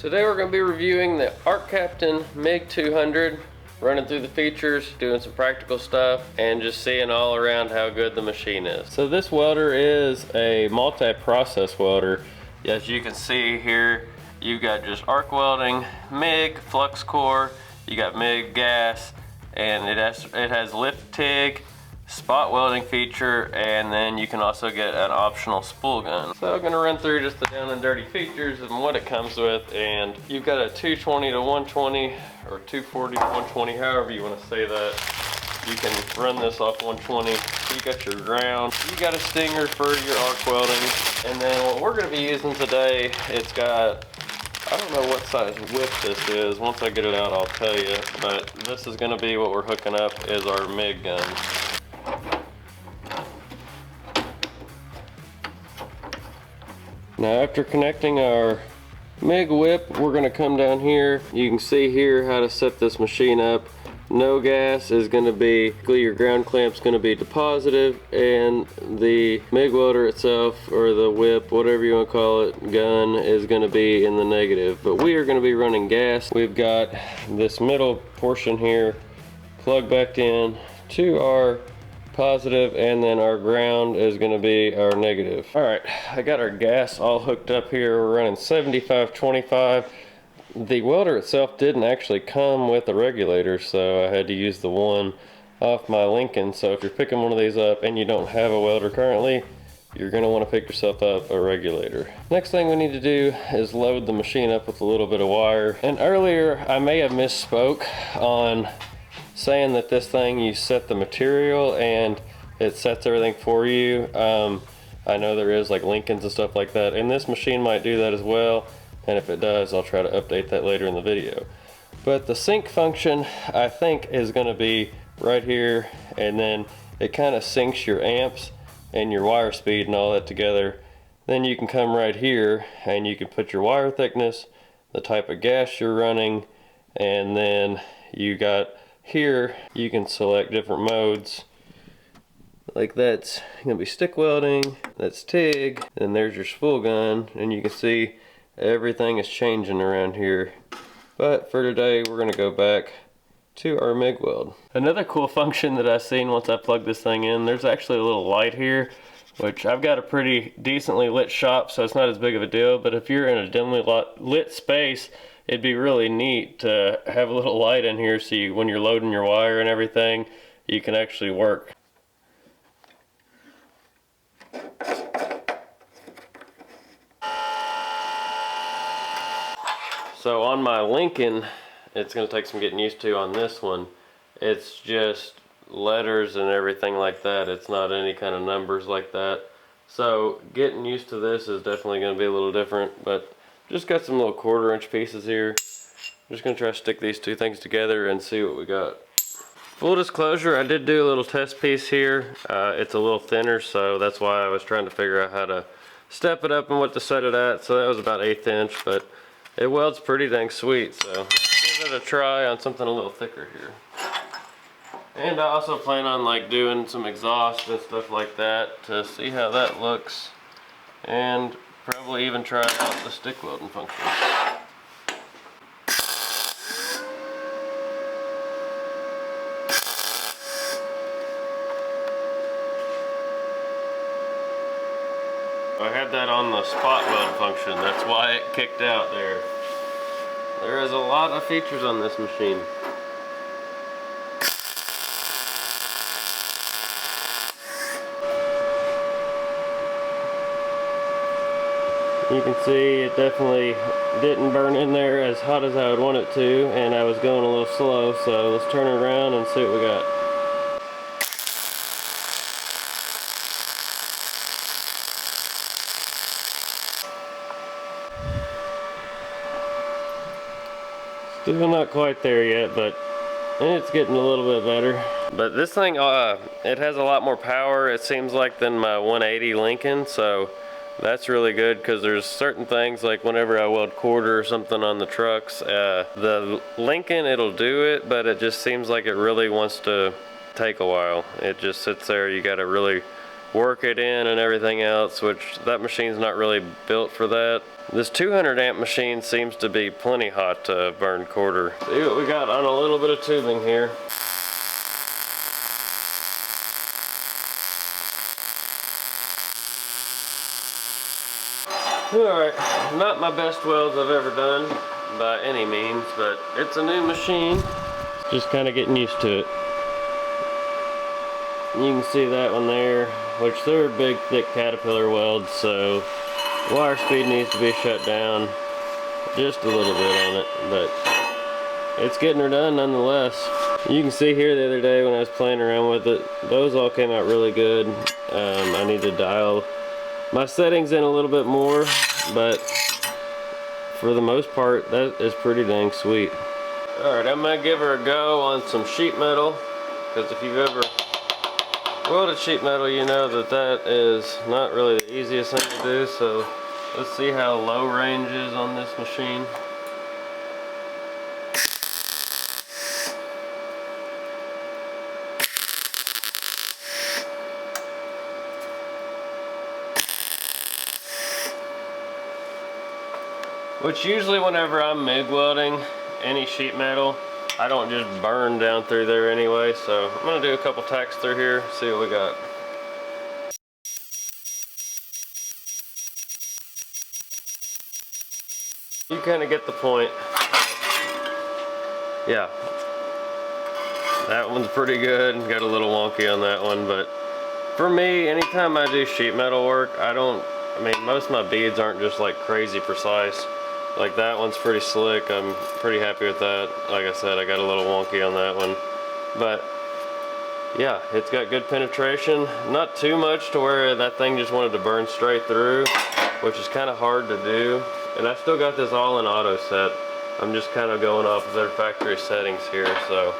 Today we're going to be reviewing the Arccaptian MIG 200, running through the features, doing some practical stuff, and just seeing all around how good the machine is. So this welder is a multi-process welder. As you can see here, you've got just arc welding, MIG, flux core, you got MIG gas, and it has lift TIG, spot welding feature, and then you can also get an optional spool gun. So I'm going to run through just the down and dirty features and what it comes with. And you've got a 220 to 120 or 240 to 120, however you want to say that. You can run this off 120. You got your ground, you got a stinger for your arc welding, and then what we're going to be using today, it's got, I don't know what size whip this is. Once I get it out, I'll tell you. But this is going to be what we're hooking up is our MIG gun. Now after connecting our MIG whip, we're going to come down here. You can see here how to set this machine up. No gas is going to be, your ground clamp's going to be to positive, and the MIG welder itself, or the whip, whatever you want to call it, gun, is going to be in the negative. But we are going to be running gas. We've got this middle portion here plugged back in to our positive, and then our ground is going to be our negative. Alright, I got our gas all hooked up here. We're running 75-25. The welder itself didn't actually come with a regulator, so I had to use the one off my Lincoln. So if you're picking one of these up and you don't have a welder currently, you're going to want to pick yourself up a regulator. Next thing we need to do is load the machine up with a little bit of wire. And earlier I may have misspoke on saying that this thing, you set the material and it sets everything for you. I know there is like Lincolns and stuff like that, and this machine might do that as well, and if it does, I'll try to update that later in the video. But the sync function, I think, is going to be right here, and then it kind of syncs your amps and your wire speed and all that together. Then you can come right here and you can put your wire thickness, the type of gas you're running, and then you got here you can select different modes. Like that's gonna be stick welding, that's TIG, and there's your spool gun, and you can see everything is changing around here. But for today we're gonna go back to our MIG weld. Another cool function that I've seen once I plug this thing in, there's actually a little light here, which I've got a pretty decently lit shop, so it's not as big of a deal, but if you're in a dimly lit space, it'd be really neat to have a little light in here so when you're loading your wire and everything, you can actually work. So on my Lincoln, it's going to take some getting used to. On this one, it's just letters and everything like that. It's not any kind of numbers like that. So getting used to this is definitely going to be a little different, but just got some little 1/4-inch pieces here. I'm just going to try to stick these two things together and see what we got. Full disclosure, I did do a little test piece here. It's a little thinner, so that's why I was trying to figure out how to step it up and what to set it at. So that was about 1/8 inch, but it welds pretty dang sweet. So let's give it a try on something a little thicker here. And I also plan on like doing some exhaust and stuff like that to see how that looks, and probably even try out the stick welding function. I had that on the spot weld function, that's why it kicked out there. There is a lot of features on this machine. You can see it definitely didn't burn in there as hot as I would want it to, and I was going a little slow, so let's turn it around and see what we got. Still not quite there yet, but it's getting a little bit better. But this thing, it has a lot more power, it seems like, than my 180 Lincoln, so that's really good, because there's certain things like whenever I weld quarter or something on the trucks, the Lincoln, it'll do it, but it just seems like it really wants to take a while. It just sits there. You got to really work it in and everything else, which that machine's not really built for that. This 200 amp machine seems to be plenty hot to burn quarter. See what we got on a little bit of tubing here. Alright, not my best welds I've ever done by any means, but it's a new machine. Just kind of getting used to it. You can see that one there, which they're big thick Caterpillar welds, so wire speed needs to be shut down just a little bit on it, but it's getting her done nonetheless. You can see here the other day when I was playing around with it, those all came out really good. I need to dial my settings in a little bit more, but for the most part that is pretty dang sweet. Alright, I'm going to give her a go on some sheet metal, because if you've ever welded sheet metal, you know that that is not really the easiest thing to do. So let's see how low range is on this machine. Which usually whenever I'm MIG welding any sheet metal, I don't just burn down through there anyway, so I'm going to do a couple tacks through here, see what we got. You kind of get the point. Yeah, that one's pretty good. Got a little wonky on that one, but for me, anytime I do sheet metal work, I mean, most of my beads aren't just like crazy precise. Like that one's pretty slick. I'm pretty happy with that. Like I said, I got a little wonky on that one, but yeah, it's got good penetration. Not too much to where that thing just wanted to burn straight through, which is kind of hard to do. And I still got this all in auto set. I'm just kind of going off of their factory settings here, so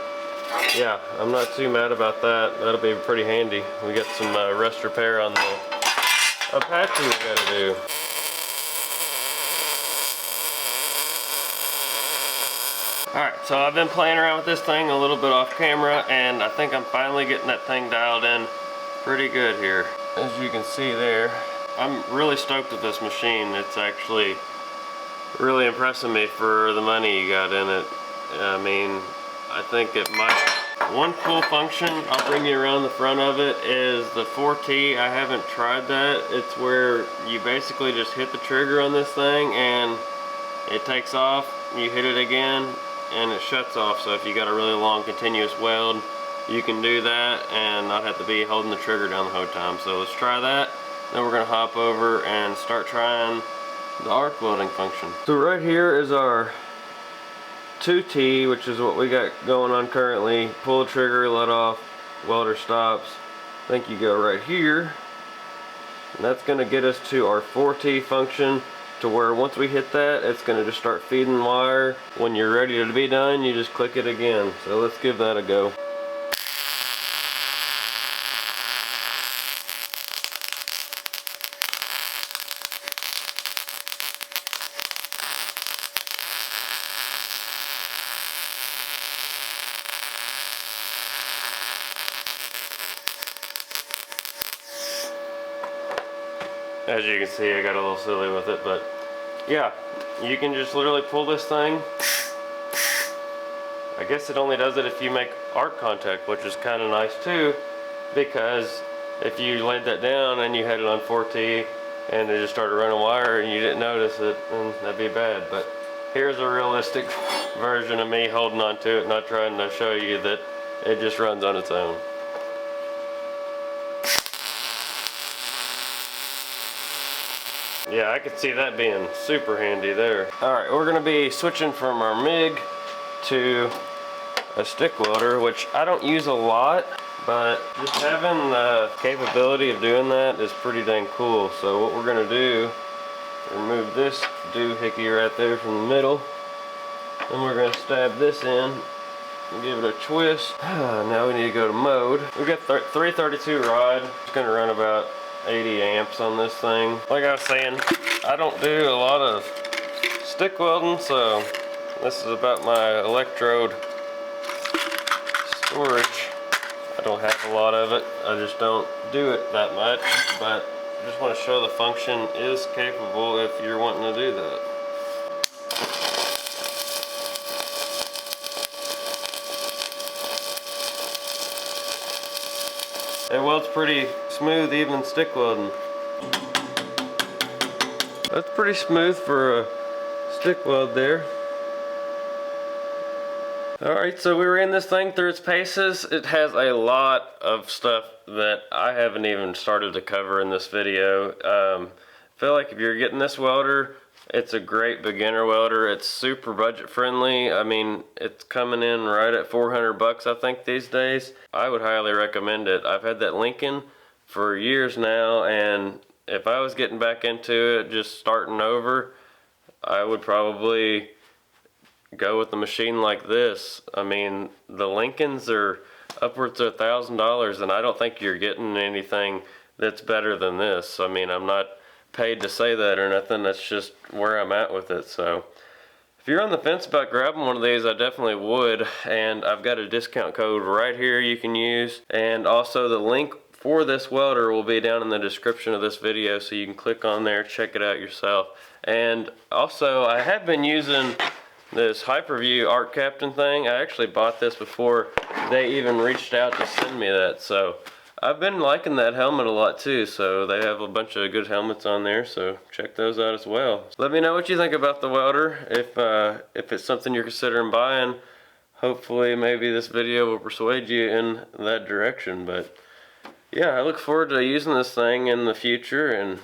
yeah, I'm not too mad about that. That'll be pretty handy. We got some rust repair on the Apache we gotta do. Alright, so I've been playing around with this thing a little bit off camera, and I think I'm finally getting that thing dialed in pretty good here. As you can see there, I'm really stoked with this machine. It's actually really impressing me for the money you got in it. I mean, I think it might... One cool function, I'll bring you around the front of it, is the 4T. I haven't tried that. It's where you basically just hit the trigger on this thing and it takes off, you hit it again, and it shuts off. So if you got a really long continuous weld, you can do that and not have to be holding the trigger down the whole time. So let's try that. Then we're going to hop over and start trying the arc welding function. So right here is our 2T, which is what we got going on currently. Pull the trigger, let off, welder stops. I think you go right here, and that's going to get us to our 4T function, to where once we hit that, it's going to just start feeding wire. When you're ready to be done, you just click it again. So let's give that a go. As you can see, I got a little silly with it, but yeah, you can just literally pull this thing. I guess it only does it if you make arc contact, which is kind of nice too, because if you laid that down and you had it on 4T and it just started running wire and you didn't notice it, then that'd be bad. But here's a realistic version of me holding on to it, not trying to show you that it just runs on its own. Yeah, I could see that being super handy there. Alright, we're going to be switching from our MIG to a stick welder, which I don't use a lot, but just having the capability of doing that is pretty dang cool. So what we're going to do, remove this doohickey right there from the middle, and we're going to stab this in and give it a twist. Now we need to go to mode. We've got 332 rod. It's going to run about 80 amps on this thing. Like I was saying, I don't do a lot of stick welding, so this is about my electrode storage. I don't have a lot of it. I just don't do it that much, but I just want to show the function is capable if you're wanting to do that. It welds pretty smooth, even stick welding. That's pretty smooth for a stick weld there. Alright, so we ran this thing through its paces. It has a lot of stuff that I haven't even started to cover in this video. I feel like if you're getting this welder, it's a great beginner welder. It's super budget friendly. I mean, it's coming in right at 400 bucks, I think, these days. I would highly recommend it. I've had that Lincoln for years now, and if I was getting back into it, just starting over, I would probably go with a machine like this. I mean, the Lincolns are upwards of $1,000, and I don't think you're getting anything that's better than this. I mean, I'm not paid to say that or nothing. That's just where I'm at with it. So if you're on the fence about grabbing one of these, I definitely would, and I've got a discount code right here you can use, and also the link for this welder will be down in the description of this video, so you can click on there, check it out yourself. And also, I have been using this Hyperview Arccaptian thing. I actually bought this before they even reached out to send me that, so I've been liking that helmet a lot too. So they have a bunch of good helmets on there, so check those out as well. Let me know what you think about the welder. If it's something you're considering buying, hopefully maybe this video will persuade you in that direction. But yeah, I look forward to using this thing in the future and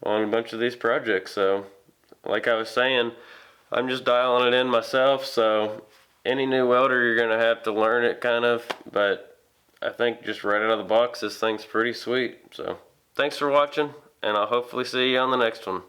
on a bunch of these projects. So like I was saying, I'm just dialing it in myself, so any new welder you're gonna have to learn it kind of, but I think just right out of the box this thing's pretty sweet. So thanks for watching, and I'll hopefully see you on the next one.